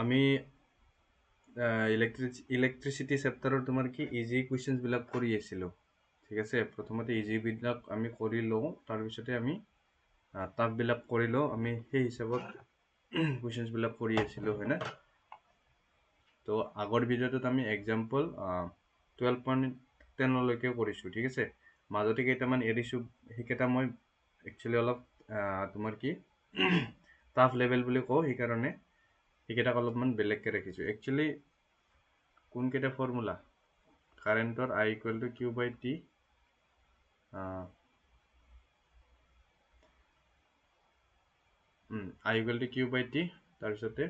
আমি ইলেক্ট্ৰিচিটি চেপ্টাৰৰ তোমাৰ কি ইজি কুৱেশ্যনছবিলাক কৰি আছিলোঁ। ঠিক আছে, প্ৰথমতে ইজিবিলাক আমি কৰি লওঁ, তাৰপিছতে আমি টাফবিলাক কৰি লওঁ। আমি সেই হিচাপত কুৱেশ্যনছবিলাক কৰি আছিলোঁ, হয়নে? তো আগৰ ভিডিঅ'টোত আমি এক্সাম্পল 12.10লৈকে কৰিছোঁ। ঠিক আছে, মাজতে কেইটামান এৰিছোঁ, সেইকেইটা মই একচুৱেলি অলপ তোমাৰ কি টাফ লেভেল বুলি কওঁ, সেইকাৰণে সেইকেইটাক অলপমান বেলেগকৈ ৰাখিছোঁ। একচুৱেলি কোনকেইটা ফৰ্মুলা কাৰেণ্টৰ I equal to Q by T, I equal to Q by T, তাৰপিছতে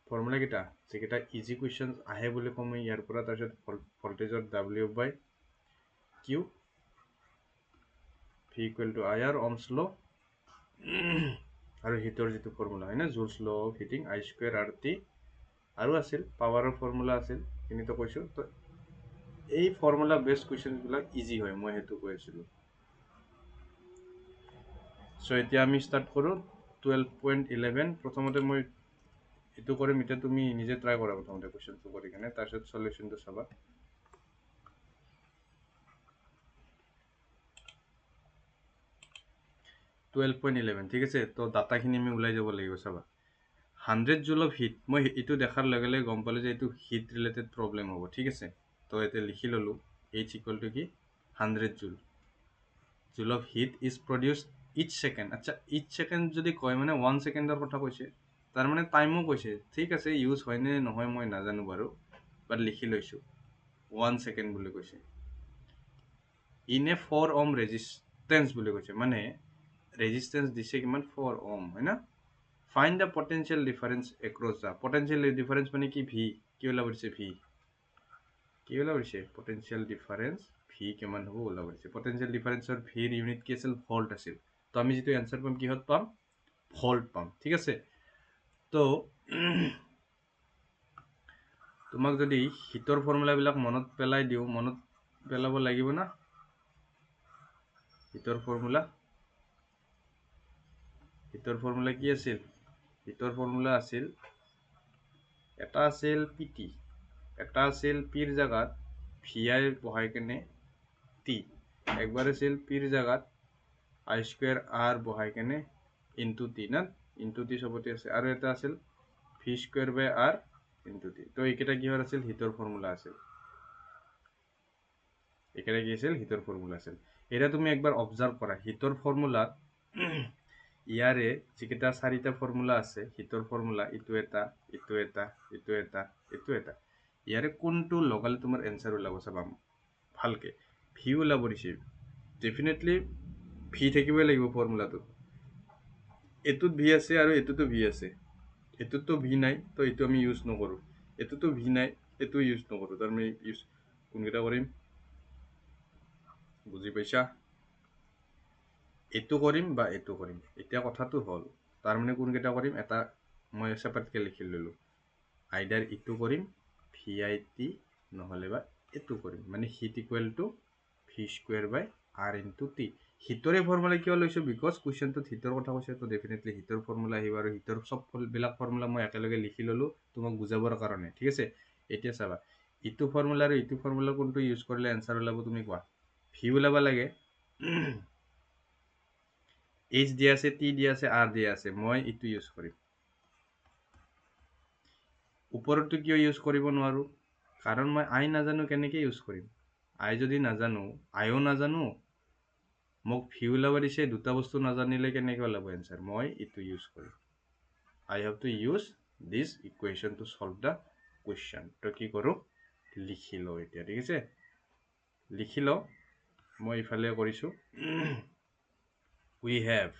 ফৰ্মুলাকেইটা যিকেইটা ইজি কুৱেশ্যন আহে বুলি কওঁ মই ইয়াৰ পৰা, তাৰপিছত ভল্টেজৰ W by Q, V equal to I R, Ohm's law, আৰু হিটৰ যিটো ফৰ্মুলা হয় না, Joule's law of heating, I square R T, আৰু আছিল পাৱাৰৰ ফৰ্মুলা আছিল, সেইখিনিতো কৈছোঁ। তো এই ফৰ্মুলা বেছড কুৱেশ্যনবিলাক ইজি হয়, মই সেইটো কৈ আছিলোঁ। চ' এতিয়া আমি ষ্টাৰ্ট কৰোঁ 12.11। প্ৰথমতে মই এইটো কৰিম, এতিয়া তুমি নিজে ট্ৰাই কৰা প্ৰথমতে কুৱেশ্যনটো কৰি কেনে, তাৰপিছত চলিউশ্যনটো চাবা। 12.11, ঠিক আছে। তো ডাটাখিনি আমি ওলাই যাব লাগিব, চাবা। 100 জুল অফ হিট, মই এইটো দেখাৰ লগে লগে গম পালোঁ যে এইটো হিট ৰিলেটেড প্ৰব্লেম হ'ব। ঠিক আছে, তো এতিয়া লিখি ল'লোঁ H ইকুৱেল টু কি 100 joule of heat is produce each second. আচ্ছা, ইচ ছেকেণ্ড যদি কয় মানে 1 ছেকেণ্ডৰ কথা কৈছে, তাৰমানে টাইমো কৈছে। ঠিক আছে, ইউজ হয়নে নহয় মই নাজানো বাৰু, বাট লিখি লৈছোঁ 1 ছেকেণ্ড বুলি কৈছে। ইন এ 4 ওহম ৰেজিষ্টেঞ্চ বুলি কৈছে, মানে ৰেজিষ্টেঞ্চ দিছে কিমান, 4 ওহম, হয় না। Find the potential difference across the, potential difference মানে কি, ভি। কি ওলাব দিছে, ভি। কি ওলাব দিছে, পটেঞ্চিয়েল ডিফাৰেঞ্চ ভি কিমান হ'ব ওলাব দিছে। পটেঞ্চিয়েল ডিফাৰেঞ্চৰ ভিৰ ইউনিট কি আছিল, ভল্ট আছিল। তো আমি যিটো এনচাৰ পাম কিহত পাম, ভল্ট পাম। ঠিক আছে, তো তোমাক যদি হিটৰ ফৰ্মুলাবিলাক মনত পেলাই দিওঁ, মনত পেলাব লাগিব না। হিটৰ ফৰ্মুলা কি আছিল, হিটৰ ফৰ্মুলা আছিল, এটা আছিল পিটি, এটা আছিল পিৰ জাগাত ভি আই বহাই কেনে টি, একবাৰ আছিল পিৰ জাগাত I স্কুৱেৰ আৰ বহাই কেনে ইনটু টি না, ইনটু টি চবতে আছে, আৰু এটা আছিল V square by R into T. তো এইকেইটা কিহৰ আছিল, হিটৰ ফৰ্মুলা আছিল। এইকেইটা কি আছিল, হিটৰ ফৰ্মুলা আছিল। এতিয়া তুমি একবাৰ অবজাৰ্ভ কৰা, হিটৰ ফৰ্মুলাত ইয়াৰে যিকেইটা 4টা ফৰ্মুলা আছে, হিটৰ ফৰ্মুলা, ইটো এটা, ইটো এটা, ইটো এটা, ইটো এটা, ইয়াৰে কোনটো লগালে তোমাৰ এনচাৰ ওলাব চাবা ভালকে। ভি ওলাব দিছে, ডেফিনেটলি ভি থাকিবই লাগিব ফৰ্মুলাটোত। এইটোত ভি আছে আৰু এইটোতো ভি আছে, এইটোতো ভি নাই, তো এইটো আমি ইউজ নকৰোঁ। এইটোতো ভি নাই, এইটো ইউজ নকৰোঁ, তাৰমানে ইউজ কোনকেইটা কৰিম বুজি পাইছা, এইটো কৰিম বা এইটো কৰিম। এতিয়া কথাটো হ'ল, তাৰমানে কোনকেইটা কৰিম, এটা মই ছেপাৰেটকৈ লিখি ল'লোঁ, আইডাৰ ইটো কৰিম ভি আই টি, নহ'লে বা এইটো কৰিম, মানে heat equal to V square by R into T. হিটৰে ফৰ্মুলা কিয় লৈছোঁ, বিকজ কুৱেশ্যনটোত হিটৰ কথা কৈছে, তো ডেফিনেটলি হিটৰ ফৰ্মুলা আহিব, আৰু হিটৰ চববিলাক ফৰ্মুলা মই একেলগে লিখি ল'লোঁ তোমাক বুজাবৰ কাৰণে। ঠিক আছে, এতিয়া চাবা, ইটো ফৰ্মুলা আৰু ইটো ফৰ্মুলা কোনটো ইউজ কৰিলে এনচাৰ ওলাব তুমি কোৱা। ভি ওলাব লাগে, এইচ দিয়া আছে, টি দিয়া আছে, আৰ দিয়া আছে, মই ইটো ইউজ কৰিম। ওপৰতো কিয় ইউজ কৰিব নোৱাৰোঁ, কাৰণ মই আই নাজানো, কেনেকৈ ইউজ কৰিম। আই যদি নাজানো, আইও নাজানো, মোক ভি ওলাব দিছে, দুটা বস্তু নাজানিলে কেনেকৈ ওলাব এনচাৰ, মই ইটো ইউজ কৰিম। I have to use this equation to solve the question. তো কি কৰোঁ, লিখি লওঁ এতিয়া। ঠিক আছে, লিখি লওঁ, মই ইফালে কৰিছোঁ। We have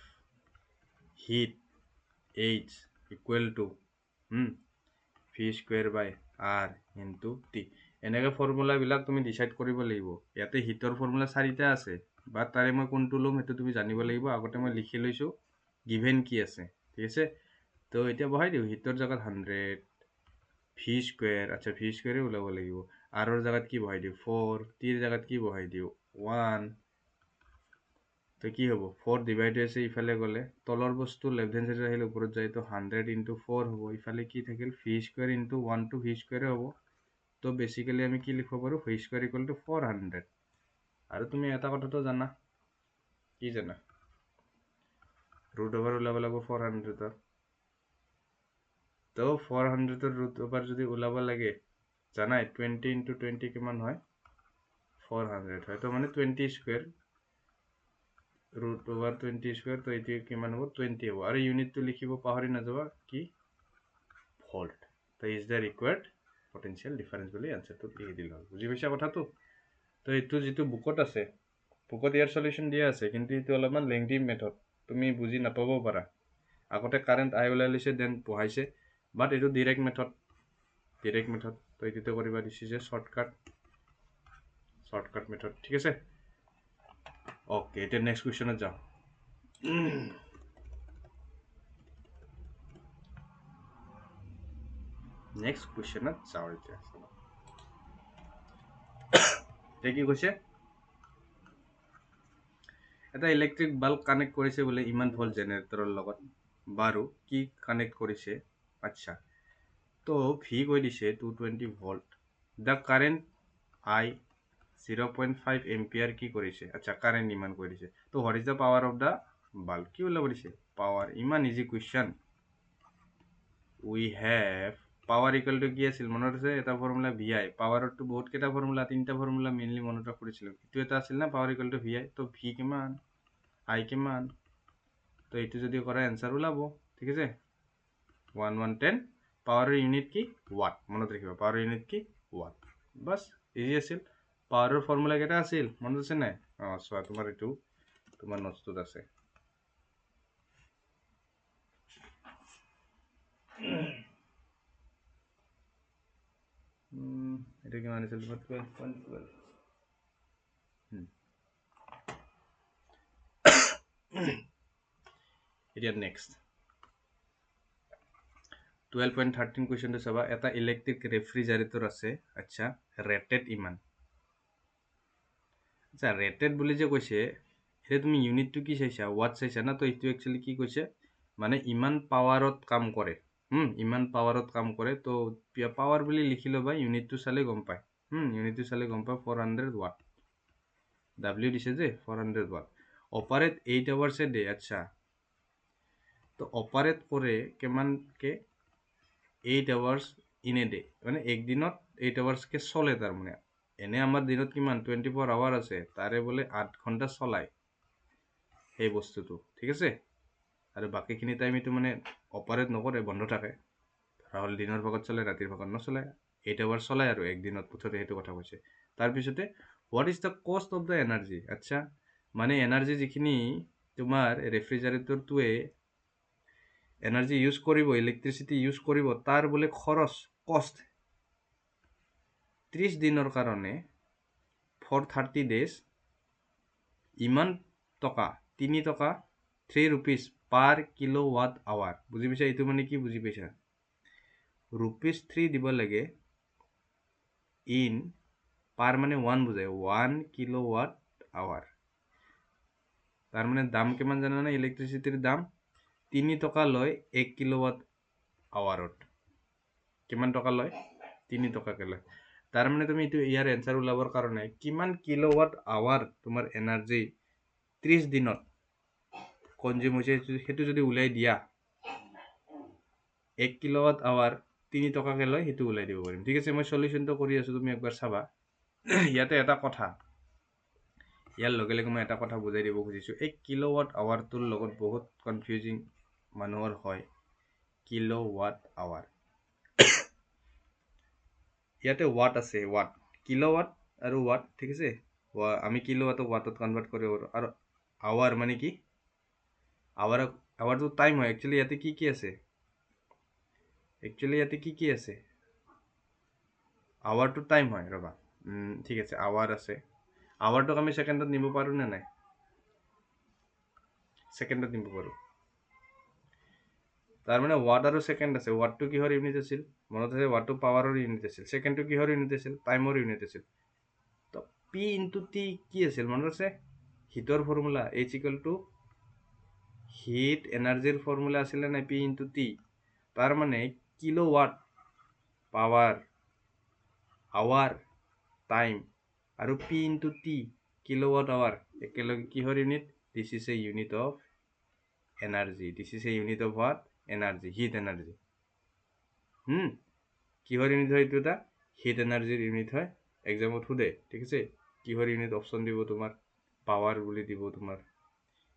heat H equal to V square by R into T. এনেকৈ ফৰ্মুলাবিলাক তুমি ডিচাইড কৰিব লাগিব। ইয়াতে হিটৰ ফৰ্মুলা 4টা আছে, বা তাৰে মই কোনটো ল'ম সেইটো তুমি জানিব লাগিব। আগতে মই লিখি লৈছোঁ গিভেন কি আছে। ঠিক আছে, তো এতিয়া বহাই দিওঁ, হিটৰ জেগাত 100, ভি স্কুৱেৰ, আচ্ছা ভি স্কুৱেৰে ওলাব লাগিব, আৰৰ জেগাত কি বহাই দিওঁ 4, টিৰ জেগাত কি বহাই দিওঁ 1, তো কি হ'ব 4 ডিভাইড হৈছে ইফালে গ'লে তলৰ বস্তু লেফ্ট হেণ্ড সাইডত আহিলে ওপৰত যায় তো 100 ইনটু 4 হ'ব ইফালে কি থাকিল v square into 1 to v square হ'ব তো বেসিক্যালি আমি কি লিখিব পাৰো v স্কয়াৰ ইকুৱেল টু 400 আৰু তুমি এটা কথাটো জানা কি জানা ৰুট ওভাৰ ওলাব লাগিব 400 ৰ তো 400 ৰ ৰুট ওভাৰ যদি ওলাব লাগে জানাই 20 ইনটু 20 কিমান হয় 400 হয় তো মানে 20 স্কয়াৰ root over 20 square তো এটি কিমান হ'ব 20 হ'ব আৰু ইউনিটটো লিখিব পাহৰি নাযাবা কি ভোল্ট তো is the required potential difference বুলি আনসাৰটো লিখি দিলা বুজি পাইছা কথাটো তো এটো যেটো বুকত আছে বুকত ইয়াৰ সলিউশন দিয়া আছে কিন্তু এটো অলপমান লেংথি মেথড তুমি বুজি নাপাবও পাৰা আগতে কাৰেন্ট আই ওলাই লৈছে দেন পঢ়াইছে বাট এটো ডাইৰেক্ট মেথড তো এটো কৰিবা দিছে যে শৰ্টকাট মেথড ঠিক আছে ওকে এটা নেক্সট কোৱেশ্চনত যাও নেক্সট কোৱেশ্চনত যাও এতিয়া কি কৈছে এটা ইলেক্ট্ৰিক বাল্ব কানেক্ট কৰিছে বলে ইমান ভোল্ট জেনাৰেটৰৰ লগত বাৰু কি কানেক্ট কৰিছে আচ্ছা তো ভি কৈ দিছে 220 volt the current I 0.5 ampere কি কৰিছে আচ্ছা কাৰেন্ট ইমান কৈ দিছে তো what is the power of the bulb কি ওলাব দিছে পাওয়াৰ ইমান easy question we have power equal to কি আছিল মনত আছে এটা ফৰ্মুলা ভিআই পাওয়াৰৰ তো বহুত কেটা ফৰ্মুলা তিনটা ফৰ্মুলা মেইনলি মনত ৰাখিছিল এটো এটা আছিল না পাওয়ার ইকুয়াল টু ভিআই তো ভি কিমান আই কিমান তো এটো যদি কৰা आंसर ওলাব ঠিক আছে 1110 পাওয়াৰেৰ ইউনিট কি ওয়াট মনত ৰাখিবা পাওয়াৰেৰ ইউনিট কি ওয়াট বাস ইজি আছিল পাওয়াৰেৰ ফৰ্মুলা কেটা আছিল মনত আছে নাই সোৱা তোমাৰ এটো তোমাৰ নোটসটোত আছে এটা কিমান আছিল 12.12 এতিয়া নেক্সট 12.13 কোৱেশ্চনটো চাবা এটা ইলেক্ট্ৰিক ৰেফ্ৰিজাৰেটৰ আছে আচ্ছা ৰেটেড ইমান আচ্ছা ৰেটেড বুলি যে কৈছে এটা তুমি ইউনিটটো কি চাইছা ওয়াট চাইছা না তো এটো একচুয়ালি কি কৈছে মানে ইমান পাৱাৰত কাম কৰে ইমান পাৱাৰত কাম কৰে তো পাৱাৰ বুলি লিখি লবা ইউনিটটো চালে গম পায় ইউনিটটো চালে গম পায় 400 ওয়াট W দিছে যে 400 ওয়াট অপাৰেট 8 আৱাৰ্স এ ডে আচ্ছা তো অপাৰেট কৰে কিমান কে 8 আৱাৰ্স ইন এ ডে মানে এক দিনত 8 আৱাৰ্স কে চলে তাৰ মানে এনে আমাৰ দিনত কিমান 24 আৱাৰ আছে তাৰে বলে 8 ঘন্টা চলাই এই বস্তুটো ঠিক আছে আৰু বাকিখিনি টাইম এটো মানে অপাৰেট নকৰে বন্ধ থাকে ধৰা দিনৰ ভাগত চলে ৰাতিৰ ভাগত নচলে 8 আৱাৰ চলাই আৰু এক দিনত পুথতে হেতু কথা কৈছে তাৰ পিছতে what is the cost of the energy আচ্ছা মানে এনাৰ্জি যিখিনি তোমাৰ ৰেফ্ৰিজাৰেটৰটোৱে এনাৰ্জি ইউজ কৰিব ইলেক্ট্ৰিচিটি ইউজ কৰিব তাৰ বলে খৰচ কষ্ট 30 দিনৰ কাৰণে 430 days ইমান টকা 3 টকা 3 rupees per kilowatt hour বুজি পাইছা এটো মানে কি বুজি পাইছা rupees 3 দিব লাগে in per মানে 1 বুজায় 1 kilowatt hour তাৰ মানে দাম কিমান জানা না ইলেক্ট্ৰিচিটিৰ দাম 3 টকা লয় 1 কিলোৱাট আৱাৰত কিমান টকা লয় 3 টকাকে লয় তাৰ মানে তুমি এটো ইয়াৰ आंसर ওলাবৰ কাৰণে কিমান কিলোৱাট আৱাৰ তোমাৰ এনাৰ্জি 30 দিনত কনজিউম হৈছে হেতু যদি উলাই দিয়া 1 কিলোৱাট আৱাৰ 3 টকাকে লয় হেতু উলাই দিব পাৰিম ঠিক আছে মই সলিউশনটো কৰি আছো তুমি একবাৰ চাবা ইয়াতে এটা কথা ইয়াৰ লগে লগে মই এটা কথা বুজাই দিব খুজিছো 1 কিলোৱাট আৱাৰটোৰ লগত বহুত কনফিউজিং মানুহৰ হয় কিলোৱাট আৱাৰ ইয়াতে ওয়াট আছে ওয়াট কিলোৱাট আৰু ওয়াট ঠিক আছে আমি কিলোৱাটক ওয়াটত কনভাৰ্ট কৰিব পাৰো আৰু আৱাৰ মানে কি আৱাৰটো টাইম হয় একচুয়ালি ইয়াতে কি আছে আৱাৰটো টাইম হয় ৰবা ঠিক আছে আৱাৰ আছে আৱাৰটোক আমি সেকেন্ডত নিব পাৰো না নাই সেকেন্ডত নিব পাৰো তাৰ মানে ওয়াট আৰু সেকেন্ড আছে ওয়াটটো কিহৰ ইউনিট আছিল মনত আছে ওয়াটটো পাৱাৰৰ ইউনিট আছিল সেকেন্ডটো কিহৰ ইউনিট আছিল টাইমৰ ইউনিট আছিল তো p * t কি আছিল মনত আছে হিটৰ formula H equal to heat এনাৰ্জিৰ ফৰ্মুলা আছিলে না P ইনটু T তাৰ মানে কিলোৱাট পাৱাৰ আৱাৰ টাইম আৰু P into T kilowatt hour একেলগে কিহৰ unit this is a unit of energy this is a unit of what energy heat energy কিহৰ unit হয় এইটো এটা হিট এনাৰ্জিৰ ইউনিট হয় এক্সামত সোধে ঠিক আছে কিহৰ ইউনিট অপশ্যন দিব তোমাৰ পাৱাৰ বুলি দিব তোমাৰ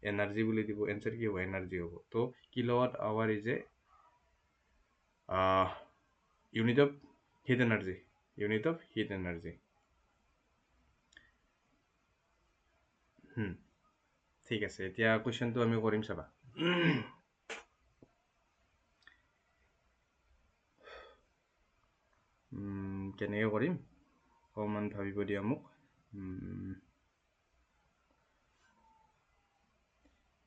এনার্জি বলে দিব এনসার কি হবে এনার্জি হবে তো kilowatt hour is a unit of heat energy ঠিক আছে এতিয়া কোৱেশ্চনটো আমি কৰিম চাবা কেনেকৈ কৰিম অকণমান ভাবিব দিয়া মোক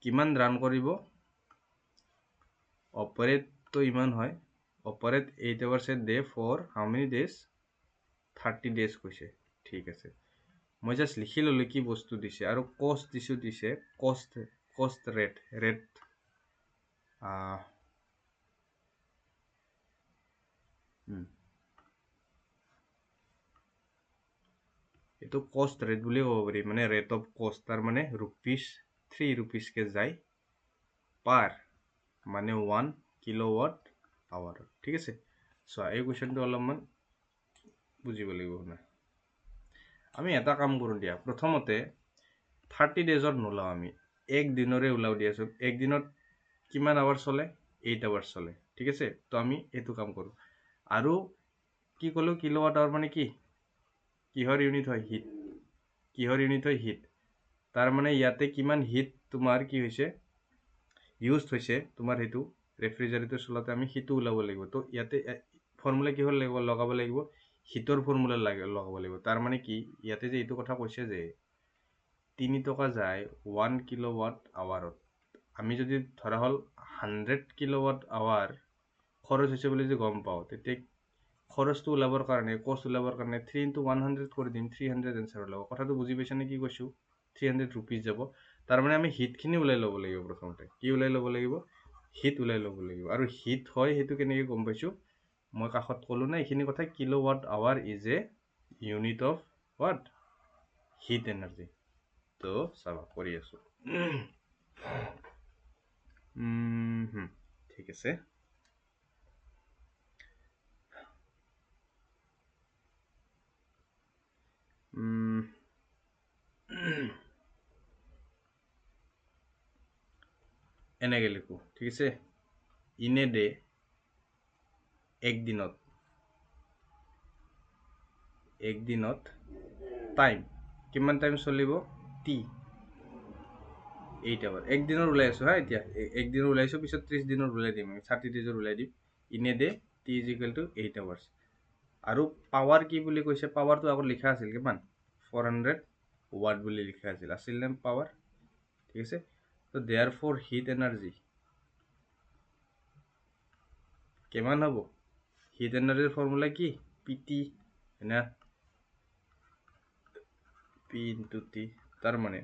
কিমান ৰান কৰিব অপাৰেটটো ইমান হয় operate 8 hours a day for how many days 30 days কৈছে ঠিক আছে মই জাস্ট লিখি ললো কি বস্তু দিছে আৰু কষ্ট দিছে কষ্ট ৰেট এইটো কষ্ট ৰেট বুলি ক'ব পাৰি মানে ৰেট অফ কষ্ট তাৰ মানে ৰুপিস 3 rupees কে যায় পাৰ মানে 1 কিলোৱাট আৱাৰ ঠিক আছে চোৱা এই কোৱেশ্চনটো অলপমান বুজিব লাগিব না আমি এটা কাম কৰোঁ দিয়া প্ৰথমতে 30 ডেজৰ নোলাও আমি এক দিনৰে ওলাও দিয়াচোন এক দিনত কিমান আৱাৰ চলে 8 hours চলে ঠিক আছে তো আমি এইটো কাম কৰোঁ আৰু কি ক'লো কিলোৱাট আৱাৰ মানে কি কিহৰ ইউনিট হয় হিট তাৰ মানে ইয়াতে কিমান হিট তোমাৰ কি হৈছে ইউজড হৈছে তোমাৰ হেতু ৰেফ্ৰিজাৰেটৰ চলাতে আমি হিটটো ওলাব লাগিব তো ইয়াতে ফৰ্মুলা কিহৰ লাগিব লগাব লাগিব হিটৰ ফৰ্মুলা লগাব লাগিব তাৰ মানে কি ইয়াতে যে এইটো কথা কৈছে যে 3 টকা যায় 1 কিলোৱাট আৱাৰত আমি যদি ধৰা হল 100 কিলোৱাট আৱাৰ খৰচ হৈছে বুলি যে গম পাওঁ তেতিয়া খৰচটো ওলাবৰ কাৰণে কষ্ট ওলাবৰ কাৰণে 3 into 100 কৰি দিম 300 এনসাৰ ওলাব কথাটো বুজি পাইছা নে কি কৈছো 300 rupees যাব তাৰ মানে আমি হিটখিনি ওলাই ল'ব লাগিব প্ৰথমতে কি ওলাই ল'ব লাগিব হিট ওলাই ল'ব লাগিব আৰু হিট হয় হেতু কেনেকৈ গম পাইছো মই কাখত ক'লো না এইখিনি কথা kilowatt hour is a unit of what heat energy তো চাবা কৰি আছো ঠিক আছে এনেকৈ লিখো ঠিক আছে ইন এ ডে একদিনত টাইম কিমান টাইম চলিব টি 8 hour একদিনৰ ওলাই আছো হা এতিয়া একদিনৰ ওলাইছো পিছত 30 দিনৰ ওলাই দিম 30 ডেজৰ ওলাই দিম in a day T is equal to 8 hours আৰু পাৱাৰ কি বুলি কৈছে পাৱাৰটো আগত লিখা আছিল কিমান 400 watt বুলি লিখা আছিল নে পাৱাৰ ঠিক আছে তো দেয়াৰফৰ হিট এনাৰ্জি কিমান হ'ব হিট এনাৰ্জিৰ ফৰ্মুলা কি পিটি না পি ইনটু টি তাৰ মানে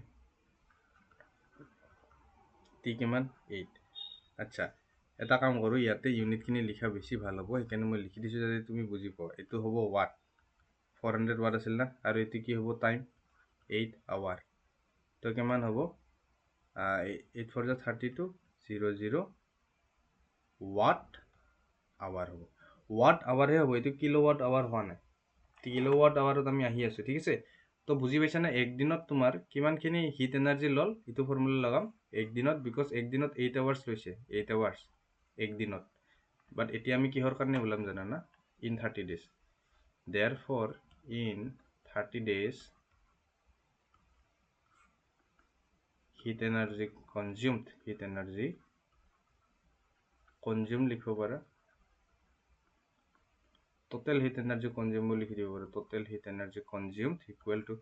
টি কিমান 8 আচ্ছা এটা কাম কৰোঁ ইয়াতে ইউনিটখিনি লিখা বেছি ভাল হ'ব সেইকাৰণে মই লিখি দিছোঁ যাতে তুমি বুজি পোৱা এইটো হ'ব ৱাট 400 watt আছিল না আৰু এইটো কি হ'ব টাইম 8 hour তো কিমান হ'ব 8 for the 32 00 watt hour হ'ব watt hour হে হ'ব এইটো কিলোৱাট আৱাৰ হোৱা নাই কিলোৱাট আৱাৰত আমি আহি আছো ঠিক আছে তো বুজি পাইছা না একদিনত তোমাৰ কিমানখিনি হিট এনাৰ্জি লল এইটো ফৰ্মুলা লগাম একদিনত বিকজ একদিনত 8 hours লৈছে 8 hours একদিনত বাট এতিয়া আমি কিহৰ কাৰণে ওলাম জানা না in 30 days therefore in 30 days heat energy consumed লিখিব পাৰা total heat energy consumed বুলি লিখি দিব পাৰো total heat energy consumed equal to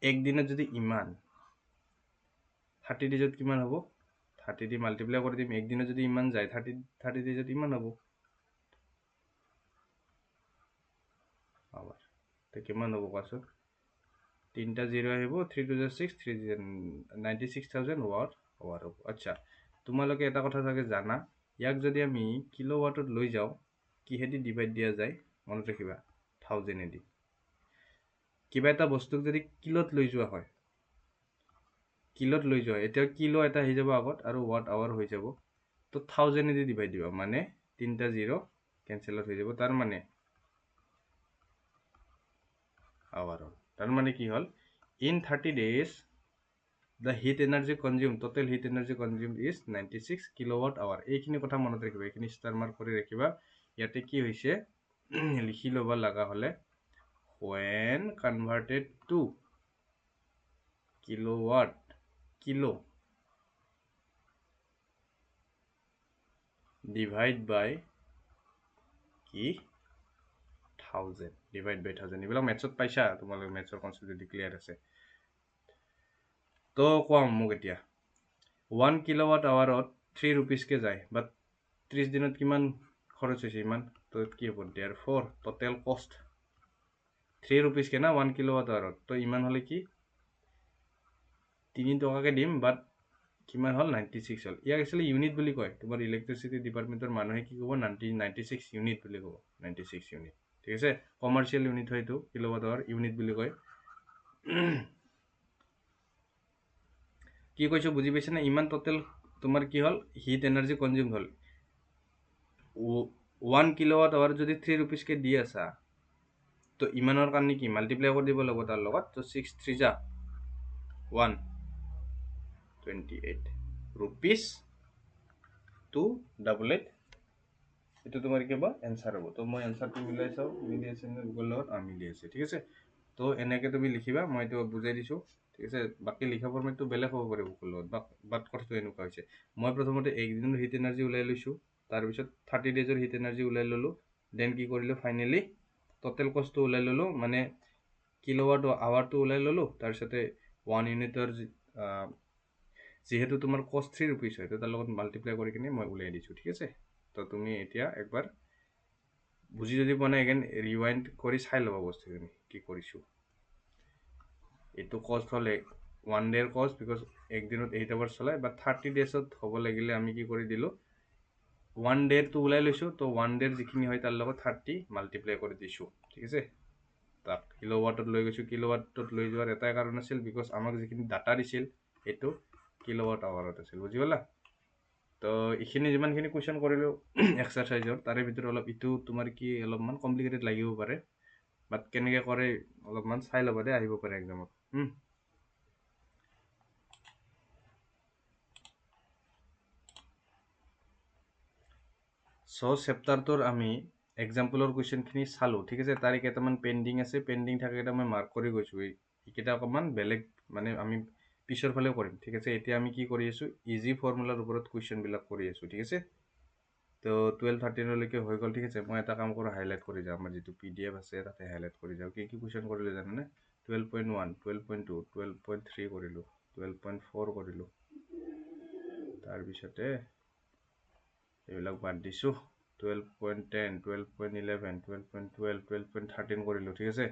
একদিনত যদি ইমান 30 ডেজত কিমান হ'ব 30 দি মাল্টিপ্লাই কৰি দিম একদিনত যদি ইমান যায় 30 ডেজত ইমান হ'ব আৱাৰ তো কিমান হ'ব কোৱাচোন তিনটা 0 আহিব 3 to the 6 96,000 watt hour হ'ব আচ্ছা তোমালোকে এটা কথা চাগে জানা ইয়াক যদি আমি কিলোৱাটত লৈ যাওঁ কিহেদি ডিভাইড দিয়া যায় মনত ৰাখিবা 1000 এদি কিবা এটা বস্তুক যদি কিলোত লৈ যোৱা হয় কিলোত লৈ যোৱা এতিয়া কিলো এটা আহি যাব আগত আৰু watt hour হৈ যাব তো 1000 এদি ডিভাইড দিবা মানে তিনটা 0 কেনসেল হৈ যাব তাৰ মানে hour তাৰ মানে কি হল in 30 days the heat energy consumed total heat energy consumed is 96 kilowatt hour এইখিনি কথা মনত ৰাখিবা এইখিনি ষ্টাৰ মাৰ্ক কৰি ৰাখিবা ইয়াতে কি হৈছে লিখি লবা লাগা হলে when converted to kilowatt kilo divide by কি 1000 divide by 1000 এইবিলাক মেথছত পাইছা তোমালোকে মেথছৰ কনসেপ্ট যদি ক্লিয়াৰ আছে তো কোৱা মোক এতিয়া 1 কিলোৱাট আৱাৰত 3 rupees কে যায় বাট 30 দিনত কিমান খৰচ হৈছে ইমান তো কি হ'ব therefore total cost 3 rupees কে না 1 কিলোৱাট আৱাৰত তো ইমান হলে কি 3 টকাকে দিম বাট কিমান হল 96 হল ইয়াক একচুয়ালি ইউনিট বুলি কয় তোমাৰ ইলেক্ট্ৰিসিটি ডিপাৰ্টমেন্টৰ মানুহে কি ক'ব 96 ইউনিট বুলি ক'ব 96 ইউনিট ঠিক আছে কমাৰ্শিয়াল ইউনিট হয়তো কিলোৱাট আৱাৰ ইউনিট বুলি কয় কি কৈছো বুজি পাইছা না ইমান টোটাল তোমাৰ কি হল হিট এনাৰ্জি কনজিউম হল 1 কিলোৱাট আৱাৰ যদি 3 rupees কে দি আছা তো ইমানৰ কাৰণে কি মাল্টিপ্লাই কৰি দিব লাগিব তাৰ লগত তো 6 3 যা 128 rupees 288 এটা তোমাৰ কি হ'ব आंसर হ'ব তো মই आंसरটো মিলাই চাও মিলি আছে নে গুগল লগত মিলি আছে ঠিক আছে তো এনেকে তুমি লিখিবা মই তো বুজাই দিছো ঠিক আছে বাকি লিখা ফৰমেটটো বেলেগ হ'ব পাৰে গুগল লগত বাট কথাটো এনেকুৱা হৈছে মই প্ৰথমতে একদিনৰ হিট এনাৰ্জি উলাই লৈছো তাৰ পিছত 30 ডেজৰ হিট এনাৰ্জি উলাই ললো দেন কি কৰিলো ফাইনালি টোটাল কষ্টটো উলাই ললো মানে কিলোৱাট আৱাৰটো উলাই ললো তাৰ পিছতে 1 ইউনিটৰ যেহেতু তোমাৰ কষ্ট 3 rupees হয় তো তাৰ লগত মাল্টিপ্লাই কৰি কিনে মই উলাই দিছো ঠিক আছে তো তুমি এতিয়া একবাৰ বুজি যদি পোৱা নাই এগেইন ৰিৱাইন্ড কৰি চাই লবা বস্তুখিনি কি কৰিছো এটো কষ্ট হলে 1 ডেৰ কষ্ট বিকজ একদিনত 8 আৱাৰ চলাই বাট 30 ডেজত হ'ব লাগিলে আমি কি কৰি দিলো 1 ডেৰ তো উলাই লৈছো তো 1 ডেৰ যিখিনি হয় তাৰ লগত 30 মাল্টিপ্লাই কৰি দিছো ঠিক আছে তাক কিলোৱাটত লৈ গৈছো কিলোৱাটত লৈ যোৱাৰ এটাই কাৰণ আছিল বিকজ আমাক যিখিনি ডাটা দিছিল এটো কিলোৱাট আৱাৰত আছিল বুজি পালা তো ইখিনি যিমানখিনি কোৱেশ্চন কৰিলো এক্সাৰসাইজৰ তাৰে ভিতৰত অলপ ইটো তোমাৰ কি অলপমান কমপ্লিকেটেড লাগিব পাৰে বাট কেনেকে কৰে অলপমান চাই লবা দে আহিব পাৰে এক্সামত সো চেপ্টাৰটোৰ আমি এক্সাম্পলৰ কোৱেশ্চনখিনি চালো ঠিক আছে তাৰে কেইটামান পেন্ডিং আছে পেন্ডিং থাকে এটা মই মাৰ্ক কৰি গৈছো এইকেইটা অকমান বেলেগ মানে আমি পিছৰ ফালে কৰিম ঠিক আছে এতিয়া আমি কি কৰি আছো ইজি ফৰ্মুলাৰ ওপৰত কোৱেশ্চন বিলাক কৰি আছো ঠিক আছে তো 12 13 লৈকে হৈ গল ঠিক আছে মই এটা কাম কৰো হাইলাইট কৰি যাম আমাৰ যেটো পিডিএফ আছে তাতে হাইলাইট কৰি যাও কি কি কোৱেশ্চন কৰিলে জানানে 12.1 12.2 12.3 কৰিলো 12.4 কৰিলো তাৰ পিছতে এইবিলাক বাদ দিছো 12.10 12.11 12.12 12.13 কৰিলো ঠিক আছে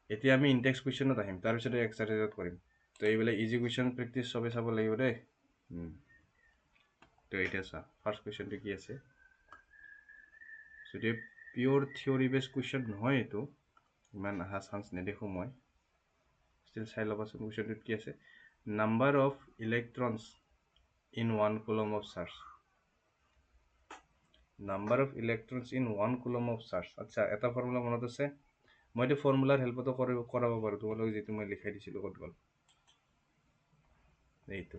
এতিয়া আমি ইনটেক্স কোৱেশ্চনত আহিম তাৰ পিছতে এক্সাৰসাইজত কৰিম তো এইবিলাক ইজি কোৱেশ্চন প্ৰেক্টিস সবে চাব লাগিব দে তো এটা চা ফাৰ্স্ট কোৱেশ্চনটো কি আছে যদি পিওৰ থিওৰি বেস কোৱেশ্চন নহয় এটো ইমান আহা চান্স নেদেখো মই স্টিল চাই লবাচোন কোৱেশ্চনটো কি আছে number of electrons in 1 coulomb of charge number of electrons in 1 coulomb of charge আচ্ছা এটা ফৰ্মুলা মনত আছে মই এটা ফৰ্মুলাৰ হেল্পতো কৰাব পাৰো তোমালোক যেটো মই লিখাই দিছিলো কত গল এইটো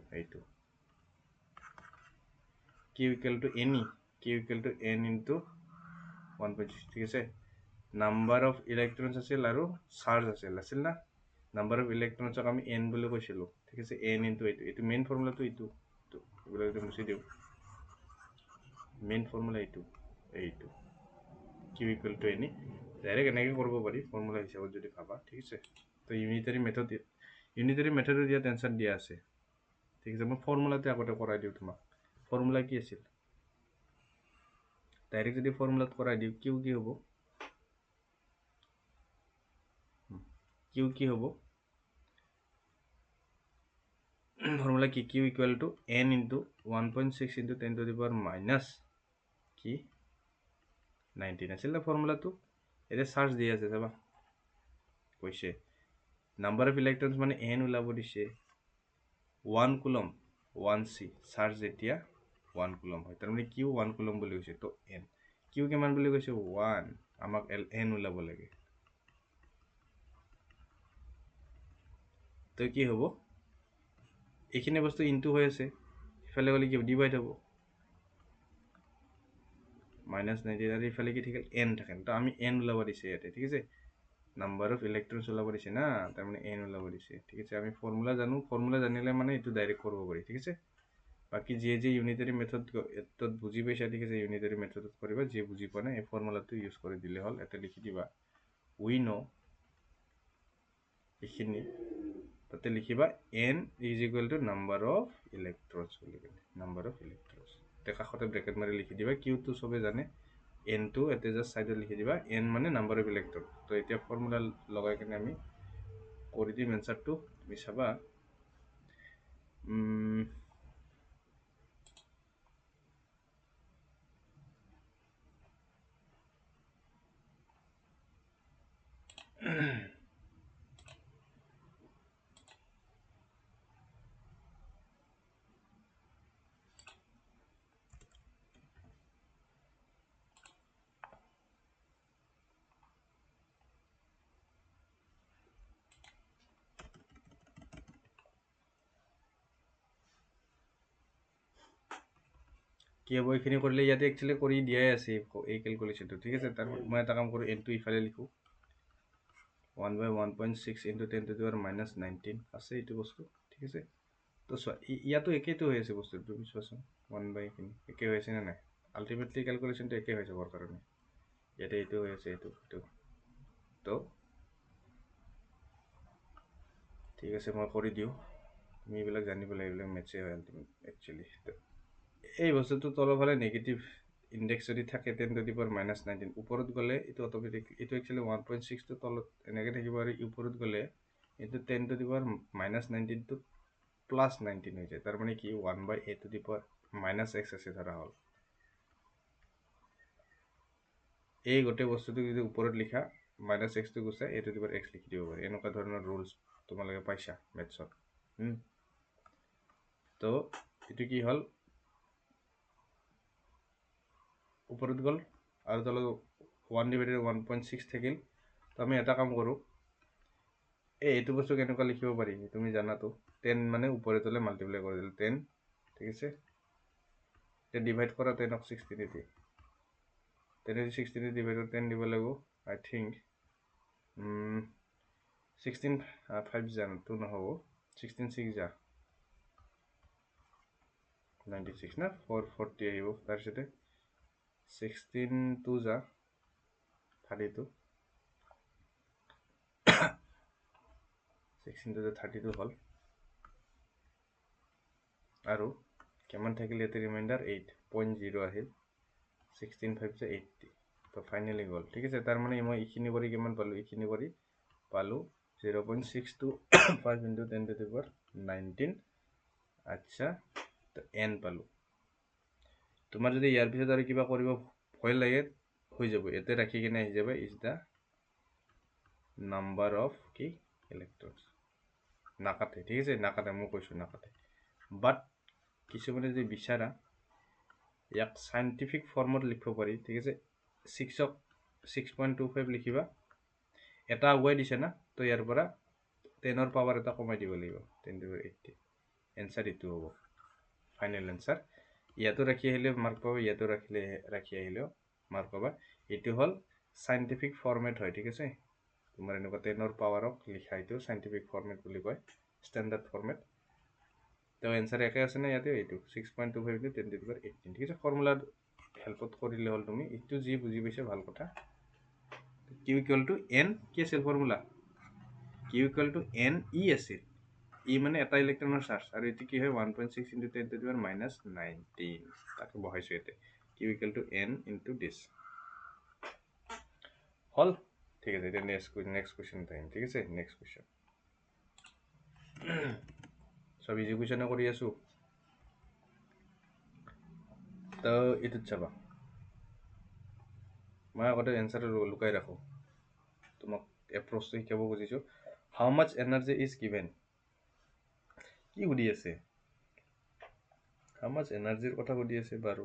q equal to ne q equal to n into 1.6 ঠিক আছে নাম্বাৰ অফ ইলেক্ট্ৰনছ আছিল আৰু চাৰ্জ আছিল না নাম্বাৰ অফ ইলেক্ট্ৰনছক আমি n বুলি কৈছিলো ঠিক আছে n into এইটো মেইন ফৰ্মুলাটো এইটো এগুলো মুছি দিও মেইন ফৰ্মুলা এইটো q equal to ne direct এনেকৈ কৰিব পাৰি ফৰ্মুলা হিচাপত যদি ভাবা ঠিক আছে তো ইউনিটাৰী মেথড দিয়া টেনচন দিয়া আছে ঠিক আছে মই ফৰ্মুলাতে আগতে কৰাই দিও তোমাক ফৰ্মুলা কি আছিল ডাইৰেক্ট যদি ফৰ্মুলাত কৰাই দিও কি হ'ব q কিউ কি হ'ব ফৰ্মুলা কি Q equal to n into 1.6 into 10 to the power minus কি 19 আছিল না ফৰ্মুলাটো এতিয়া চাৰ্জ দি আছে চাবা কৈছে নাম্বাৰ অফ ইলেক্ট্ৰনছ মানে n ওলাব দিছে 1 কুলম 1c চাৰ্জ যেতিয়া 1 কুলম হয় তাৰমানে কিউ 1 কুলম বুলি কৈছে তো n কিউ কিমান বুলি কৈছে 1 আমাক n ওলাব লাগে তো কি হ'ব এইখিনি বস্তু ইনটু হৈ আছে ইফালে গ'লে কি ডিভাইড হ'ব মাইনাছ 19 আৰু ইফালে কি থাকিল n থাকে তো আমি n ওলাব দিছে ইয়াতে ঠিক আছে নাম্বাৰ অফ ইলেক্ট্ৰনছ ওলাব দিছে না তাৰমানে n ওলাব দিছে ঠিক আছে আমি ফৰ্মুলা জানো ফৰ্মুলা জানিলে মানে এইটো ডাইৰেক্ট কৰিব পাৰি ঠিক আছে বাকি যে ইউনিটাৰী মেথড বুজি পাইছা ঠিক আছে ইউনিটাৰী মেথডত কৰিবা যে বুজি পোৱা নাই এই ফৰ্মুলাটো ইউজ কৰি দিলে হ'ল এটা লিখি দিবা উই নো এইখিনি তাতে লিখিবা n is equal to number of electrons বুলি ক'লে নাম্বাৰ অফ ইলেক্ট্ৰনছ তে কাষতে ব্ৰেকেট মাৰি লিখি দিবা কিউটো সবে জানে n টো এতে জাস্ট সাইডত লিখি দিবা n মানে নাম্বাৰ অফ ইলেক্ট্ৰন তো এতিয়া ফৰ্মুলা লগাই কিনে আমি কৰি দিম এনসাৰটো তুমি চাবা কি হ'ব এইখিনি কৰিলে ইয়াতে একচুয়ালি কৰি দিয়াই আছে এই ক্যালকুলেশনটো ঠিক আছে তাৰ মই এটা কাম কৰো n টো ইফালে লিখো 1 by 1.6 into 10 to the power minus 19 আছে এইটো বস্তু ঠিক আছে তো ইয়াতো একেইটো হৈ আছে বস্তুটো বুঝছাচোন 1 by খিনি একে হৈ আছে না নাই আলটিমেটলি ক্যালকুলেশনটো একে হৈ যাবৰ কাৰণে ইয়াতে এইটো হৈ আছে এইটো তো ঠিক আছে মই কৰি দিও তুমি এইবিলাক জানিব লাগিব মেথছে হয় আলটিমেট একচুয়ালি এই বস্তুটো তলফালে নেগেটিভ ইন্ডেক্স যদি থাকে 10 to the power minus 19 উপৰত গলে এটো অটোমেটিক এটো একচুয়ালি 1.6 টো তলত এনেকে থাকিব আৰু উপৰত গলে এটো 10 to the power minus 19 টো plus 19 হৈ যায় তাৰ মানে কি 1 by a to the power minus x আছে ধৰা হল এই গটে বস্তুটো যদি উপৰত লিখা minus x টো গুছাই a to the power x লিখি দিব পাৰি এনেকুৱা ধৰণৰ ৰুলস তোমালোকে পাইছা মেথছত তো এটো কি হল উপৰত গল আৰু তলত 1 divided 1.6 থাকিল তো আমি এটা কাম কৰো এইটো বস্তু কেনেকুৱা লিখিব পাৰি তুমি জানাতো 10 মানে উপৰে তলে মাল্টিপ্লাই কৰি দিলে 10 ঠিক আছে তে ডিভাইড কৰা 10 অফ 16 দি 10 16 ডিভাইড 10 দিব লাগিব আই থিংক 16 5 জানো তো নহব 16 6 যা 96 না 440 আহিব তাৰপিছতে 16 2 যা 32 16 to the 32 হল আৰু কেমন থাকিল এতে ৰিমাইন্ডাৰ 8.0 আহিল 16 5 যে 80 তো ফাইনালি গল ঠিক আছে তাৰ মানে মই ইখিনি কৰি কেমন পালো ইখিনি কৰি পালো 0.625 into 10 to the power 19 আচ্ছা তো n পালো তোমাৰ যদি ইয়াৰ পিছত আৰু কিবা কৰিব ভয় লাগে হৈ যাব এতে ৰাখি কিনে আহি যাবে ইজ দা নাম্বাৰ অফ কি ইলেক্ট্ৰনছ নাকাতে ঠিক আছে নাকাতে মই কৈছো নাকাতে বাট কিছুমানে যদি বিচাৰা ইয়াক সাইন্টিফিক ফৰ্মত লিখিব পাৰি ঠিক আছে 6 6.25 লিখিবা এটা আগুৱাই দিছে না তো ইয়াৰ পৰা 10 ৰ পাৱাৰ এটা কমাই দিব লাগিব 10 to the 80 এনসাৰ এটো হ'ব ফাইনাল এনসাৰ ইয়াতো ৰাখি আহিলে মাৰ্ক পাবা ইয়াতো ৰাখি আহিলেও মাৰ্ক পাবা এটো হল সাইন্টিফিক ফৰ্মেট হয় ঠিক আছে তোমাৰ এনেকুৱা 10 ৰ পাৱাৰক লিখা এটো সাইন্টিফিক ফৰ্মেট বুলি কয় স্ট্যান্ডাৰ্ড ফৰ্মেট তো এনসার একে আছে না ইয়াতে এটো 6.25 to 10 to the power 18 ঠিক আছে ফৰ্মুলাৰ হেল্পত কৰিলে হল তুমি এটো যি বুজি পাইছে ভাল কথা q equal to n কি আছিল formula q equal to n e আছিল e মানে এটা ইলেক্ট্ৰনৰ চাৰ্জ আৰু এটো কি হয় 1.6 into 10 to the power minus 19 তাকে বহাইছো এতে q equal to n into this হল ঠিক আছে এটা নেক্সট কোয়েশ্চন টাইম ঠিক আছে নেক্সট কোয়েশ্চন সব ইজি কোয়েশ্চনে কৰি আছো তো এইটোত চাবা মই আগতে এনসাৰটো লুকাই ৰাখো তোমাক এপ্ৰ'চটো শিকাব খুজিছো how much energy is given কি সুধি আছে হাউ মাছ এনাৰ্জিৰ কথা সুধি আছে বাৰু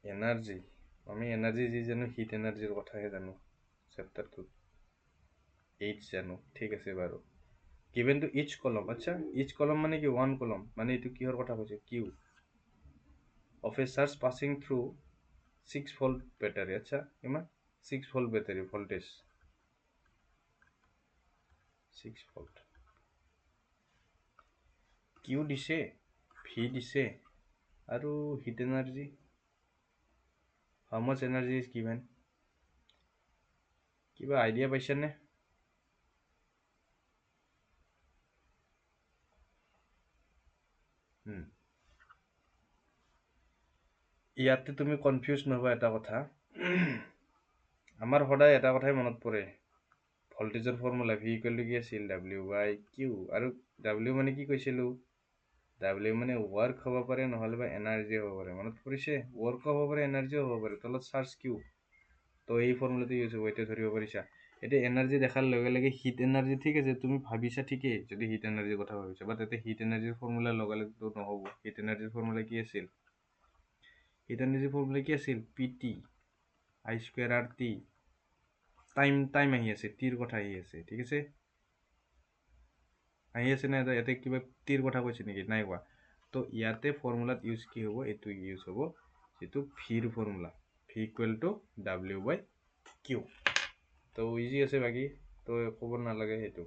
এনাৰ্জি আমি এনাৰ্জি যি জানো হিট এনাৰ্জিৰ কথাহে জানো চেপ্টাৰটোত এইচ জানো ঠিক আছে বাৰু given to each column আচ্ছা each column মানে কি one column মানে এইটো কিহৰ কথা কৈছে Q of a surge passing through 6 volt battery আচ্ছা ইমান 6 volt battery voltage 6 volt Q দিছে V দিছে আৰু heat energy how much energy is given কিবা আইডিয়া পাইছা নে ইয়াতে তুমি কনফিউজ নহবা এটা কথা আমাৰ সদায় এটা কথাই মনত পৰে ভল্টেজৰ ফৰ্মুলা V ইকুৱেল টু কি আছিল W/Q আৰু W মানে কি কৈছিলো W মানে ৱৰ্ক হ'ব পাৰে নহলে বা এনাৰ্জি হ'ব পাৰে মনত পৰিছে ৱৰ্ক হ'ব পাৰে এনাৰ্জি হ'ব পাৰে তলত চাৰ্জ Q তো এই ফৰ্মুলাটো ইউজ হ'ব এতিয়া ধৰিব পাৰিছা এতিয়া এনাৰ্জি দেখাৰ লগে লগে হিট এনাৰ্জি ঠিক আছে তুমি ভাবিছা ঠিকেই যদি হিট এনাৰ্জিৰ কথা ভাবিছা বাট এতিয়া হিট এনাৰ্জিৰ ফৰ্মুলা লগালেতো নহ'ব হিট এনাৰ্জিৰ ফৰ্মুলা কি আছিল হিট এনাৰ্জিৰ ফৰ্মুলা কি আছিল PT I²RT টাইম আহি আছে টিৰ কথা আহি আছে ঠিক আছে আহি আছে না ইয়াতে কিবা টিৰ কথা কৈছে নেকি নাই কোৱা তো ইয়াতে ফৰ্মুলাত ইউজ কি হ'ব এইটো ইউজ হ'ব যেটো ভিৰ formula V equal to W/Q তো ইজি আছে বাকি তো ক'ব নালাগে সেইটো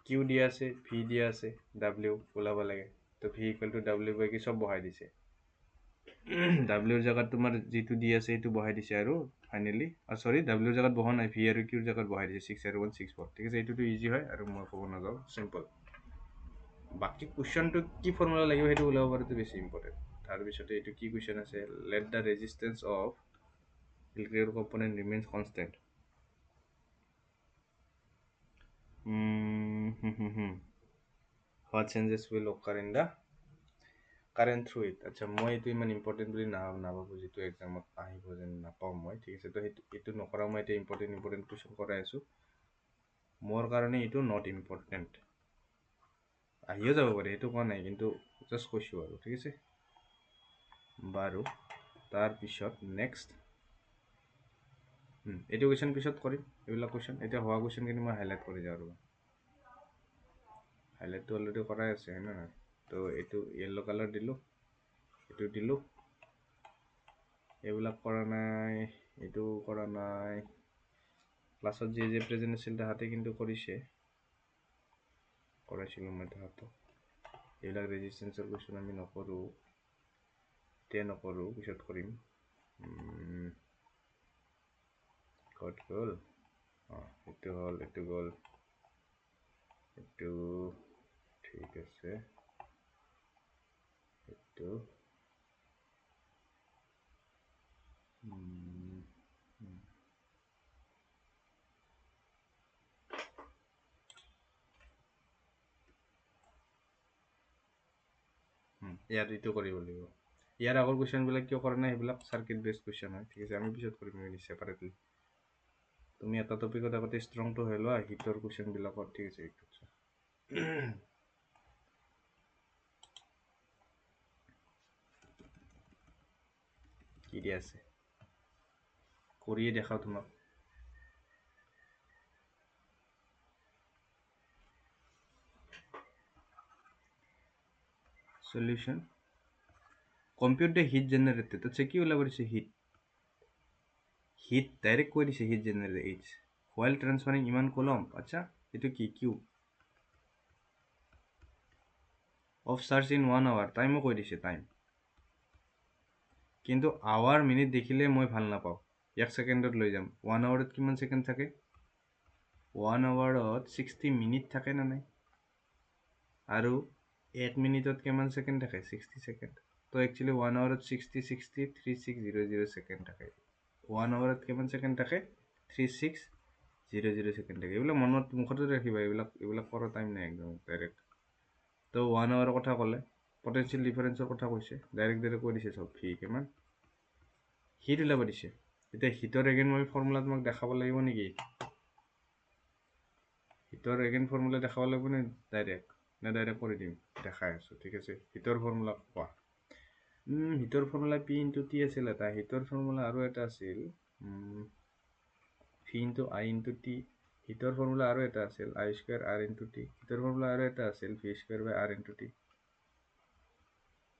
Q দিয়া আছে V দিয়া আছে W ওলাব লাগে তো V ইকুৱেল টু W/Q সব বহাই দিছে W জায়গাত তোমাৰ যেটো দি আছে সেইটো বহাই দিছে আৰু ফাইনালি সৰি W জায়গাত বহা নাই V আৰু Q জায়গাত বহাই দিছে 6 আৰু 1 6 4 ঠিক আছে এইটোতো ইজি হয় আৰু মই ক'ব নাযাওঁ সিম্পল বাকি কোৱেশ্চনটো কি ফৰ্মুলা লাগিব সেইটো ওলাব পৰাটো বেছি ইম্পৰ্টেন্ট তাৰ পিছতে এইটো কি কোৱেশ্চন আছে let the resistance of electrical component remains constant what changes will occur in the current through it আচ্ছা মই এইটো ইমান ইম্পৰ্টেন্ট বুলি নাভাবো যেটো এক্সামত আহিব যেন নাপাও মই ঠিক আছে তো এইটো নকৰা মই এটা ইম্পৰ্টেন্ট কোৱেশ্চন কৰাই আছো মোৰ কাৰণে এইটো নট ইম্পৰ্টেন্ট আহিও যাব পাৰে এইটো কোৱা নাই কিন্তু জাস্ট কৈছো আৰু ঠিক আছে বাৰু তাৰ পিছত নেক্সট এইটো কোৱেশ্চন পিছত কৰিম এইবিলাক কোৱেশ্চন এতিয়া হোৱা কোৱেশ্চন খিনি মই হাইলাইট কৰি যাওঁ আৰু হাইলাইটটো অলৰেডি কৰাই আছে হয় না তো এইটো ইয়েলো কালাৰ দিলো এইটো দিলো এইবিলাক কৰা নাই এইটো কৰা নাই ক্লাছত যে প্ৰেজেন্ট আছিল তাহাতে কিন্তু কৰিছে কৰাইছিলো মই তাহাঁতক এইবিলাক ৰেজিষ্টেন্সৰ কোৱেশ্চন আমি নকৰো এতিয়া নকৰো পিছত কৰিম কত গল এইটো হল এইটো গল এইটো ঠিক আছে এইটো ইয়াত এইটো কৰিব লাগিব ইয়াৰ আগৰ কোৱেশ্চন বিলাক কিয় কৰা নাই সেইবিলাক সাৰ্কিট বেসড কোৱেশ্চন হয় ঠিক আছে আমি পিছত কৰিম সেপাৰেটলি তুমি এটা টপিকত আগতে ষ্ট্ৰংটো হৈ লোৱা হিটৰ কোৱেশ্চন বিলাকত ঠিক আছে কি দিয়া আছে কৰিয়ে দেখাও তোমাক solution compute the heat generated আচ্ছা কি ওলা কৰিছে heat ডাইরেক্ট কৈ দিছে heat generated H while transferring ইমান কলম আচ্ছা এটো কি Q of surge in 1 hour টাইমও কৈ দিছে টাইম কিন্তু আৱাৰ মিনিট দেখিলে মই ভাল নাপাও 1 সেকেন্ডত লৈ যাম 1 আৱাৰত কিমান সেকেন্ড থাকে 1 আৱাৰত 60 মিনিট থাকে না নাই আৰু 1 মিনিটত কিমান সেকেন্ড থাকে 60 সেকেন্ড তো একচুয়ালি 1 আৱাৰত 60 60 3600 সেকেন্ড থাকে 1 আৱাৰত কিমান ছেকেণ্ড থাকে 3600 ছেকেণ্ড থাকে এইবিলাক মনত মুখতে ৰাখিবা এইবিলাক কৰা টাইম নাই একদম ডাইৰেক্ট তো 1 আৱাৰৰ কথা ক'লে পটেনচিয়েল ডিফাৰেঞ্চৰ কথা কৈছে ডাইৰেক্ট কৈ দিছে চব ভি কিমান হিট ওলাব দিছে এতিয়া হিটৰ এগেইন মই ফৰ্মুলা তোমাক দেখাব লাগিব নেকি হিটৰ এগেইন ফৰ্মুলা দেখাব লাগিব নে ডাইৰেক্ট কৰি দিম দেখাই আছোঁ ঠিক আছে হিটৰ ফৰ্মুলা কোৱা হিটৰ ফৰ্মুলা পি ইনটু টি আছিল এটা হিটৰ ফৰ্মুলা আৰু এটা আছিল V into I into T হিটৰ ফৰ্মুলা আৰু এটা আছিল I square R into T হিটৰ ফৰ্মুলা আৰু এটা আছিল V square by R into T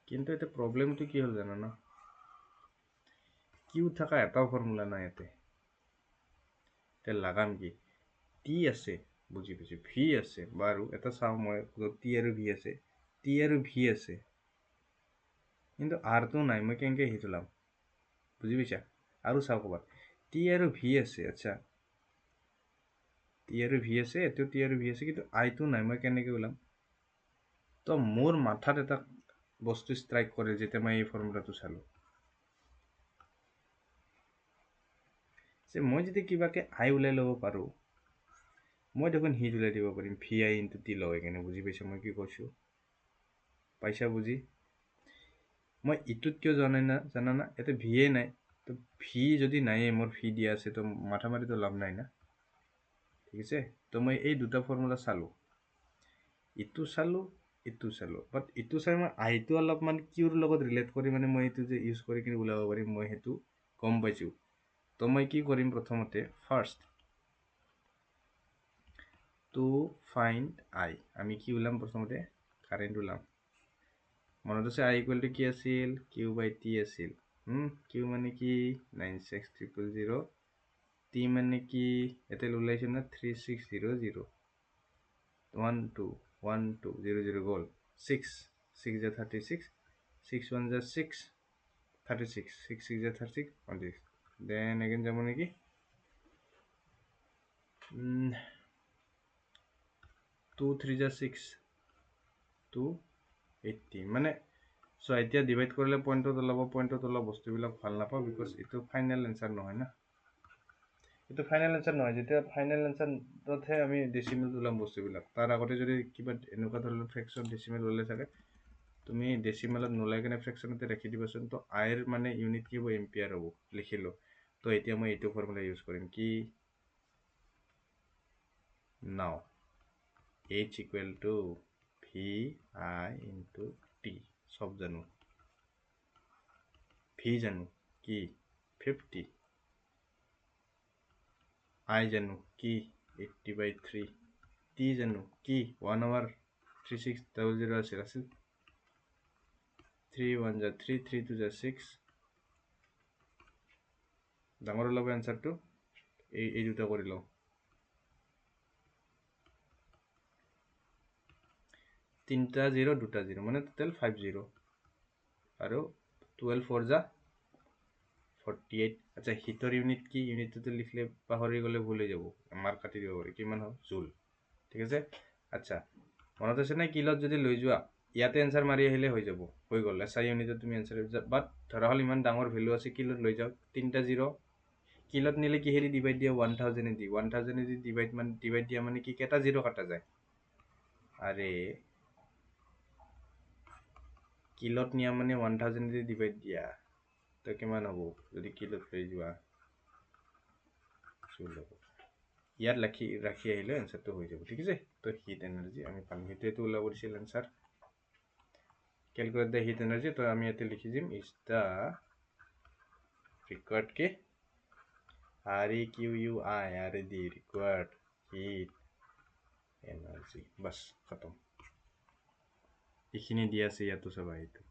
কিন্তু এতিয়া প্ৰব্লেমটো কি হ'ল জানা ন কিউ থকা এটাও ফৰ্মুলা নাই ইয়াতে এতিয়া লাগাম কি টি আছে বুজি পাইছোঁ ভি আছে বাৰু এটা চাওঁ মই য'ত টি আৰু ভি আছে টি আৰু ভি আছে কিন্তু আৰটো নাই মই কেনেকৈ হিট ওলাম বুজি পাইছা আৰু চাওঁ ক'ৰবাত টি আৰু ভি আছে আচ্ছা টি আৰু ভি আছে এইটো টি আৰু ভি আছে কিন্তু আইটো নাই মই কেনেকৈ ওলাম তো মোৰ মাথাত এটা বস্তু ষ্ট্ৰাইক কৰে যেতিয়া মই এই ফৰ্মুলাটো চালোঁ যে মই যদি কিবাকে আই ওলাই ল'ব পাৰোঁ মই দেখোন হিট ওলাই দিব পাৰিম ভি আই ইনটু টি লয় কেনে বুজি পাইছা মই কি কৈছোঁ পাইছা বুজি মই ইটোত কিয় জানা ইয়াতে ভিয়ে নাই তো ভি যদি নাইয়ে মোৰ ভি দিয়া আছে তো মাথা মাৰিতো লাভ নাই না ঠিক আছে তো মই এই দুটা ফৰ্মুলা চালোঁ ইটো চালোঁ বাট ইটো চাই মই আইটো অলপমান কিউৰ লগত ৰিলেট কৰি মানে মই এইটো যে ইউজ কৰি কিনে ওলাব পাৰিম মই সেইটো গম পাইছোঁ তো মই কি কৰিম প্ৰথমতে ফাৰ্ষ্ট টু ফাইণ্ড আই আমি কি ওলাম প্ৰথমতে কাৰেণ্ট ওলাম মনত আছে আই ইকুৱেল টু কি আছিল কিউ বাই টি আছিল কিউ মানে কি 96000 টি মানে কি ইয়াতে ওলাইছে না 3600 12 গ'ল 6 6 যে 36 6 1 যে 6 36 6 6 যে 36 26 দেন এগেইন যাব নেকি 2 3 যে 6 280 মানে চ' এতিয়া ডিভাইড কৰিলে পইণ্টত ওলাব বস্তুবিলাক ভাল নাপাওঁ বিকজ এইটো ফাইনেল এনচাৰ নহয় না এইটো ফাইনেল এনচাৰ নহয় যেতিয়া ফাইনেল এনচাৰতহে আমি ডেচিমেল ওলাম বস্তুবিলাক তাৰ আগতে যদি কিবা এনেকুৱা ধৰণৰ ফ্ৰেকশ্যন ডেচিমেল ওলাই থাকে তুমি ডেচিমেলত নোলাই কিনে ফ্ৰেকশ্যনতে ৰাখি দিবাচোন তো আইৰ মানে ইউনিট কি হ'ব এম্পিয়াৰ হ'ব লিখিলোঁ তো এতিয়া মই এইটো ফৰ্মুলা ইউজ কৰিম কি নাও H equal to V I into T সব জানো ভি জানো কি 50 আই জানো কি 80/3 টি জানো কি 1 আৱাৰ 3600 আছিল 3 1 যা 3 3 2 যা 6 ডাঙৰ ওলাব এনচাৰটো এই দুটা কৰি লওঁ 3টা 0 2টা 0 মানে টোটেল 50 আৰু 12 4 যা 48 আচ্ছা হিটৰ ইউনিট কি ইউনিটটো লিখিলে পাহৰি গ'লে ভুল হৈ যাব মাৰ্ক কাটি দিব পাৰি কিমান হ'ব জুল ঠিক আছে আচ্ছা মনত আছে নে কিলত যদি লৈ যোৱা ইয়াতে এনচাৰ মাৰি আহিলে হৈ যাব হৈ গ'ল এছআই ইউনিটত তুমি এনচাৰ বাট ধৰা হ'ল ইমান ডাঙৰ ভেলু আছে কিলত লৈ যাওক 3টা 0 কিলত নিলে কিহেদি ডিভাইড দিয়া 1000 দি 1000 দি ডিভাইড দিয়া মানে কি কেইটা 0 কাটা যায় আৰে কিলত নিয়া মানে 1000 দি ডিভাইড দিয়া তো কিমান হ'ব যদি কিলত লৈ যোৱা ইয়াত ৰাখি আহিলে এনচাৰটো হৈ যাব ঠিক আছে তো হিট এনাৰ্জি আমি পাম সেইটোৱেতো ওলাব দিছিল answer calculate the hit energy তো আমি ইয়াতে লিখি দিম is the required K REQUIRD required hit energy বাস খতম এইখিনি দিয়া আছে ইয়াতো চাবা এইটো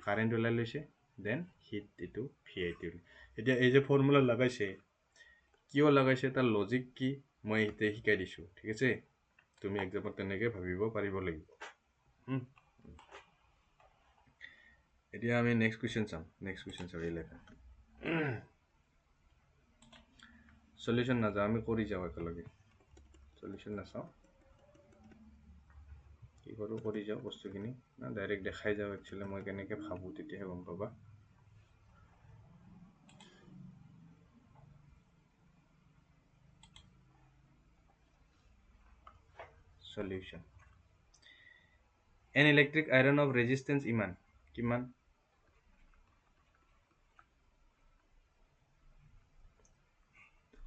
কারেন্ট ওলাই লৈছে দেন হিট এইটো ভিআইটি এতিয়া এই যে ফৰ্মুলা লগাইছে কিয় লগাইছে তাৰ লজিক কি মই এতিয়া শিকাই দিছোঁ ঠিক আছে তুমি এক্সামত তেনেকৈ ভাবিব পাৰিব লাগিব এতিয়া আমি নেক্সট কুৱেশ্যন চাম নেক্সট কুৱেশ্যন চাব 11 সলিউশন নাযাওঁ আমি কৰি যাওঁ একেলগে সলিউশন নাচাওঁ কি কৰোঁ কৰি যাওঁ বস্তুখিনি না ডাইৰেক্ট দেখাই যাওঁ একচুৱেলি মই কেনেকৈ ভাবোঁ তেতিয়াহে গম পাবা solution. An electric iron of resistance iman kiman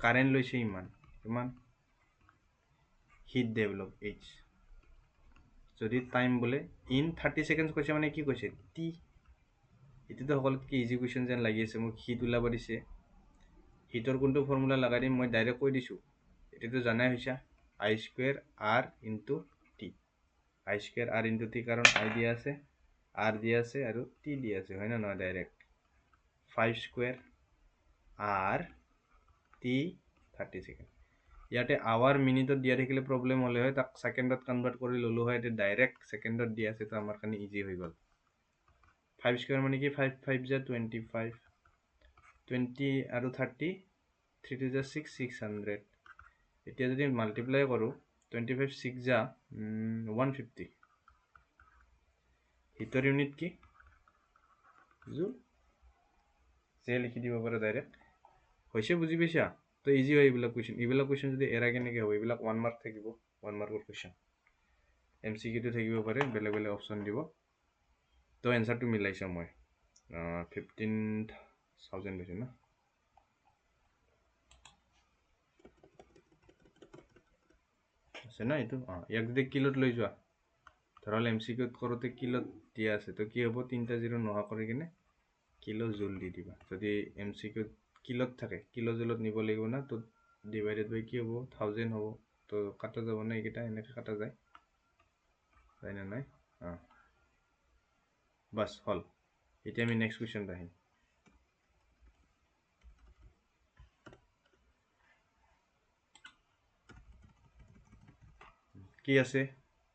current loise iman kiman heat develop h যদি টাইম বোলে ইন 30 সেকেন্ডস কৈছে মানে কি কৈছে টি এতিয়াতো সকলোতকৈ ইজি কুৱেশ্যন যেন লাগি আছে মোক হিট ওলাব দিছে হিটৰ কোনটো ফৰ্মুলা লগাই দিম মই ডাইৰেক্ট কৈ দিছোঁ এতিয়াতো জানাই হৈছে I square R into T I square R into T কাৰণ আই দিয়া আছে আৰ দিয়া আছে আৰু টি দিয়া আছে হয় না নহয় direct 5 square R T 30 second ইয়াতে আৱাৰ মিনিটত দিয়া থাকিলে প্ৰব্লেম হ'লে হয় তাক সেকেন্ডত কনভাৰ্ট কৰি ললো হয় এতিয়া ডাইৰেক্ট সেকেন্ডত দিয়া আছে তো আমাৰ কাৰণে ইজি হৈ গ'ল 5 স্কুৱেৰ মানে কি 5 5 যা 25 20 আৰু 30 3 2 যা 6 600 এতিয়া যদি মাল্টিপ্লাই কৰোঁ 25 6 যা 150 হিটৰ ইউনিট কি জুল যে লিখি দিব পাৰো ডাইৰেক্ট হৈছে বুজি পাইছা তো ইজি হয় এইবিলাক কুৱেশ্যন যদি এৰা কেনেকৈ হ'ব এইবিলাক 1 মাৰ্ক থাকিব 1 মাৰ্কৰ কুৱেশ্যন MCQ থাকিব পাৰে বেলেগ বেলেগ অপশ্যন দিব তো এনসাৰটো মিলাইছোঁ মই 15,000 লৈছোঁ না আছে না এইটো ইয়াক যদি কিলোত লৈ যোৱা ধৰক MCQত কৰোঁতে কিলোত দিয়া আছে তো কি হ'ব 3টা 0 নোহোৱা কৰি কিনে কিলো জুল দি দিবা যদি MCQত কিলোত থাকে কিলো জুলত নিব লাগিব না তো ডিভাইডেড বাই কি হ'ব 1000 হ'ব তো কাটা যাব না এইকেইটা এনেকৈ কাটা যায় হয় না নাই বাস হল এতিয়া আমি নেক্সট কুৱেশ্যন আহিম কি আছে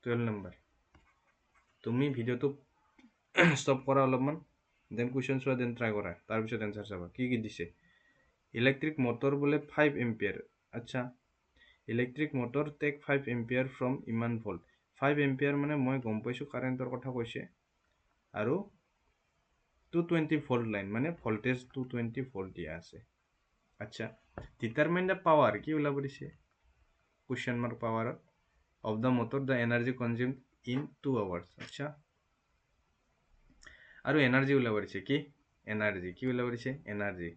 12 নম্বৰ তুমি ভিডিওটো ষ্টপ কৰা অলপমান দেন কুৱেশ্যন চোৱা দেন ট্ৰাই কৰা তাৰপিছত এনসাৰ চাবা কি কি দিছে ইলেক্ট্ৰিক মোটৰ বোলে 5 এম্পিয়াৰ আচ্ছা electric motor take 5 ampere from ইমান ভল্ট 5 এম্পিয়াৰ মানে মই গম পাইছোঁ কাৰেণ্টৰ কথা কৈছে আৰু 220 ভল্ট লাইন মানে ভল্টেজ 220 ভল্ট দিয়া আছে আচ্ছা ডিটাৰমাইন দ্য পাৱাৰ কি ওলাব দিছে কুৱেশ্যন মাৰ্ক পাৱাৰত of the motor the energy consumed in 2 hours আচ্ছা আৰু এনাৰ্জি ওলাব দিছে কি ওলাব দিছে এনাৰ্জি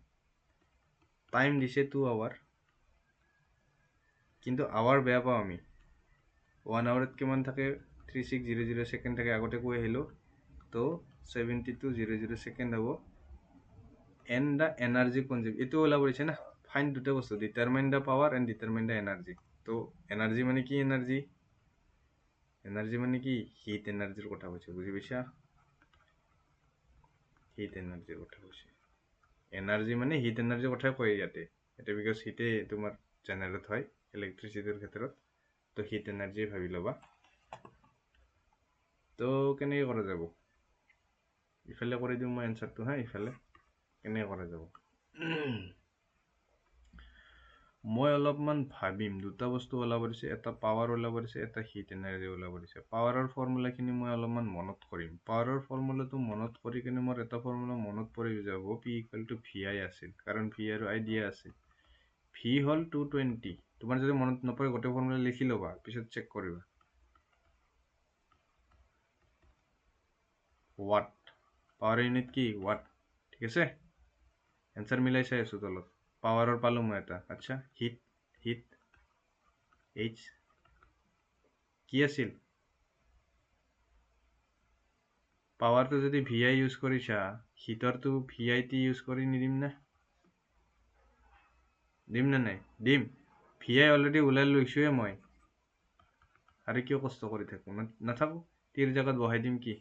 টাইম দিছে 2 আৱাৰ কিন্তু আৱাৰ বেয়া পাওঁ আমি 1 আৱাৰত কিমান থাকে 3600 সেকেন্ড থাকে আগতে কৈ আহিলোঁ তো 7200 সেকেন্ড হ'ব and the energy consumed এইটো ওলাব দিছে না ফাইন দুটা বস্তু determine the power and determine the energy তো এনাৰ্জি মানে কি এনাৰ্জি মানে কি হিট এনাৰ্জিৰ কথা কৈছে বুজি পাইছা হিট এনাৰ্জিৰ কথা কৈছে এনাৰ্জি মানে হিট এনাৰ্জিৰ কথাই কয় ইয়াতে বিকজ হিটে তোমাৰ জেনেৰেট হয় ইলেক্ট্ৰিচিটিৰ ক্ষেত্ৰত তো হিট এনাৰ্জি ভাবি ল'বা তো কেনেকৈ কৰা যাব ইফালে কৰি দিওঁ মই এনসাৰটো ইফালে কেনেকৈ কৰা যাব মই অলপমান ভাবিম দুটা বস্তু ওলাব দিছে এটা পাৱাৰ ওলাব দিছে এটা হিট এনাৰ্জি ওলাব দিছে পাৱাৰৰ ফৰ্মুলাখিনি মই অলপমান মনত কৰিম পাৱাৰৰ ফৰ্মুলাটো মনত কৰি কিনে মোৰ এটা ফৰ্মুলা মনত পৰি যাব P = VI আছিল কাৰণ V আৰু I দিয়া আছে V হ'ল 220 তোমাৰ যদি মনত নপৰে গোটেই ফৰ্মুলা লিখি ল'বা পিছত চেক কৰিবা ওয়াট পাৱাৰ ইউনিট কি ওয়াট ঠিক আছে এনসাৰ মিলাই চাই আছোঁ তলত পাৱাৰৰ পালোঁ মই এটা আচ্ছা হিট H কি আছিল পাৱাৰটো যদি VI ইউজ কৰিছা হিটৰটো VIT ইউজ কৰি নিদিম না দিম না নাই দিম VI অলৰেডি ওলাই লৈছোৱে মই আৰু কিয় কষ্ট কৰি থাকোঁ নাথাকোঁ টিৰ জাগাত বহাই দিম কি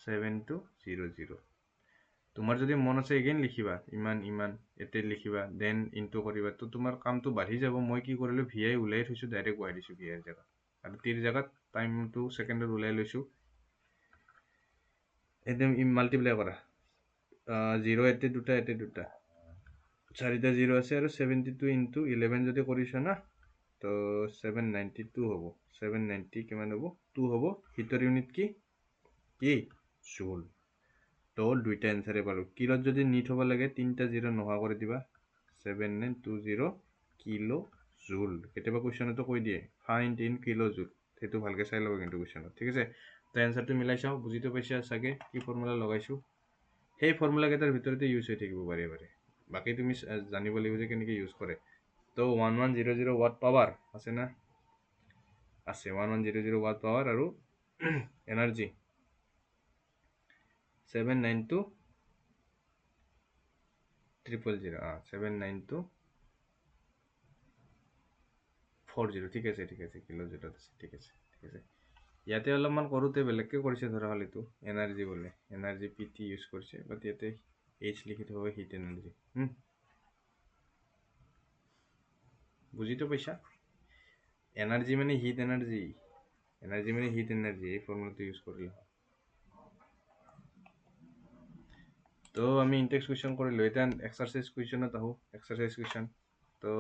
7200 তোমাৰ যদি মন আছে এগেইন লিখিবা ইমান এতে লিখিবা দেন ইনটু কৰিবা তো তোমাৰ কামটো বাঢ়ি যাব মই কি কৰিলোঁ VI ওলাই থৈছোঁ ডাইৰেক্ট বহাই দিছোঁ VI ৰ জাগাত আৰু টিৰ জাগাত টাইমটো সেকেন্ডত ওলাই লৈছোঁ একদম মাল্টিপ্লাই কৰা 0 এতে দুটা 4টা 0 আছে আৰু 72 ইনটু 11 যদি কৰিছা না তো 792 হ'ব 790 কিমান হ'ব 2 হ'ব হিটৰ ইউনিট কি জুল তো দুইটা এনসাৰে পালোঁ কিলোত যদি নিট হ'ব লাগে 3টা 0 নোহোৱা কৰি দিবা 7920 কিলো জুল কেতিয়াবা কুৱেশ্যনতো কৈ দিয়ে ফাইণ্ড ইন কিলো জুল সেইটো ভালকৈ চাই ল'ব কিন্তু কুৱেশ্যনত ঠিক আছে তো এনচাৰটো মিলাই চাওঁ বুজিতো পাইছা চাগে কি ফৰ্মুলা লগাইছোঁ সেই ফৰ্মুলাকেইটাৰ ভিতৰতে ইউজ হৈ থাকিব বাৰে বাৰে বাকী তুমি জানিব লাগিব যে কেনেকৈ ইউজ কৰে তো 1100 ৱাট পাৱাৰ আছে না আছে 1100 ৱাট পাৱাৰ আৰু এনাৰ্জি 792 000 792 40 ঠিক আছে কিলো জুলত আছে ঠিক আছে ইয়াতে অলপমান কৰোঁতে বেলেগকৈ কৰিছে ধৰা হ'ল এইটো এনাৰ্জি বোলে এনাৰ্জি পি টি ইউজ কৰিছে বাট ইয়াতে এইচ লিখি থ'ব হিট এনাৰ্জি বুজিতো পাইছা এনাৰ্জি মানে হিট এনাৰ্জি এই ফৰ্মুলাটো ইউজ কৰিলে তো আমি ইনটেক্স কুৱেশ্যন কৰিলোঁ এতিয়া এক্সাৰচাইজ কুৱেশ্যনত আহোঁ এক্সাৰচাইজ কুৱেশ্যন তো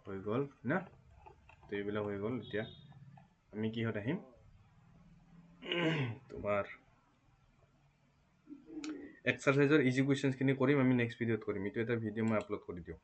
হৈ গ'ল না তো এইবিলাক হৈ গ'ল এতিয়া আমি কিহত আহিম তোমাৰ এক্সাৰচাইজৰ ইজি কুৱেশ্যনছখিনি কৰিম আমি নেক্সট ভিডিঅ'ত কৰিম এইটো এটা ভিডিঅ' মই আপলোড কৰি দিওঁ